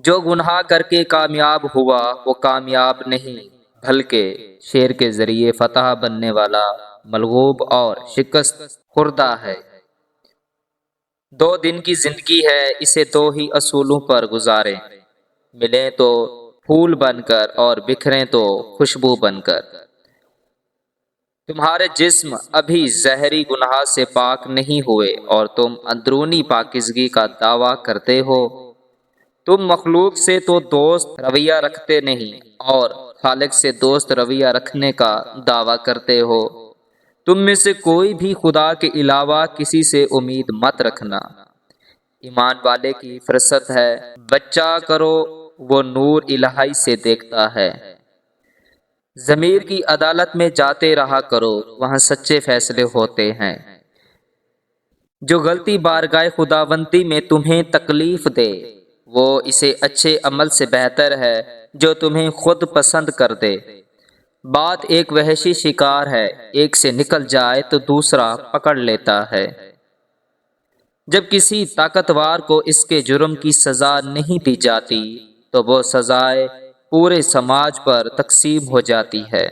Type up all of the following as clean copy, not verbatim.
جو گناہ کر کے کامیاب ہوا وہ کامیاب نہیں بلکہ شیر کے ذریعے فتح بننے والا ملغوب اور شکست خوردہ ہے۔ 2 دن کی زندگی ہے، اسے 2 ہی اصولوں پر گزاریں، ملیں تو پھول بن کر اور بکھریں تو خوشبو بن کر۔ تمہارے جسم ابھی زہری گناہ سے پاک نہیں ہوئے اور تم اندرونی پاکیزگی کا دعویٰ کرتے ہو۔ تم مخلوق سے تو دوست رویہ رکھتے نہیں اور خالق سے دوست رویہ رکھنے کا دعویٰ کرتے ہو۔ تم میں سے کوئی بھی خدا کے علاوہ کسی سے امید مت رکھنا۔ ایمان والے کی فطرت ہے، بچہ کرو وہ نور الہی سے دیکھتا ہے۔ ضمیر کی عدالت میں جاتے رہا کرو، وہاں سچے فیصلے ہوتے ہیں۔ جو غلطی بارگاہ خداوندی میں تمہیں تکلیف دے وہ اسے اچھے عمل سے بہتر ہے جو تمہیں خود پسند کر دے۔ بات ایک وحشی شکار ہے، ایک سے نکل جائے تو دوسرا پکڑ لیتا ہے۔ جب کسی طاقتور کو اس کے جرم کی سزا نہیں دی جاتی تو وہ سزائے پورے سماج پر تقسیم ہو جاتی ہے۔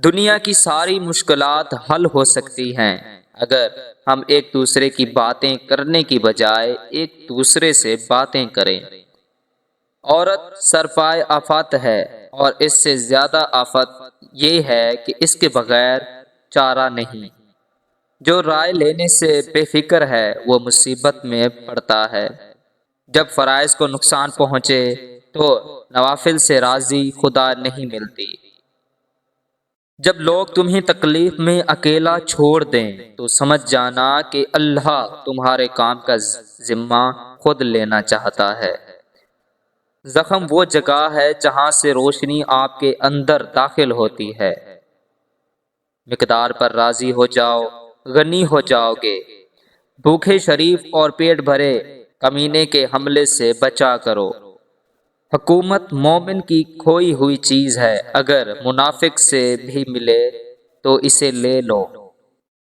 دنیا کی ساری مشکلات حل ہو سکتی ہیں اگر ہم ایک دوسرے کی باتیں کرنے کی بجائے ایک دوسرے سے باتیں کریں۔ عورت سرپائے آفت ہے اور اس سے زیادہ آفت یہ ہے کہ اس کے بغیر چارہ نہیں۔ جو رائے لینے سے بے فکر ہے وہ مصیبت میں پڑتا ہے۔ جب فرائض کو نقصان پہنچے تو نوافل سے راضی خدا نہیں ملتی۔ جب لوگ تمہیں تکلیف میں اکیلا چھوڑ دیں تو سمجھ جانا کہ اللہ تمہارے کام کا ذمہ خود لینا چاہتا ہے۔ زخم وہ جگہ ہے جہاں سے روشنی آپ کے اندر داخل ہوتی ہے۔ مقدار پر راضی ہو جاؤ، غنی ہو جاؤ گے۔ بھوکے شریف اور پیٹ بھرے کمینے کے حملے سے بچا کرو۔ حکومت مومن کی کھوئی ہوئی چیز ہے، اگر منافق سے بھی ملے تو اسے لے لو۔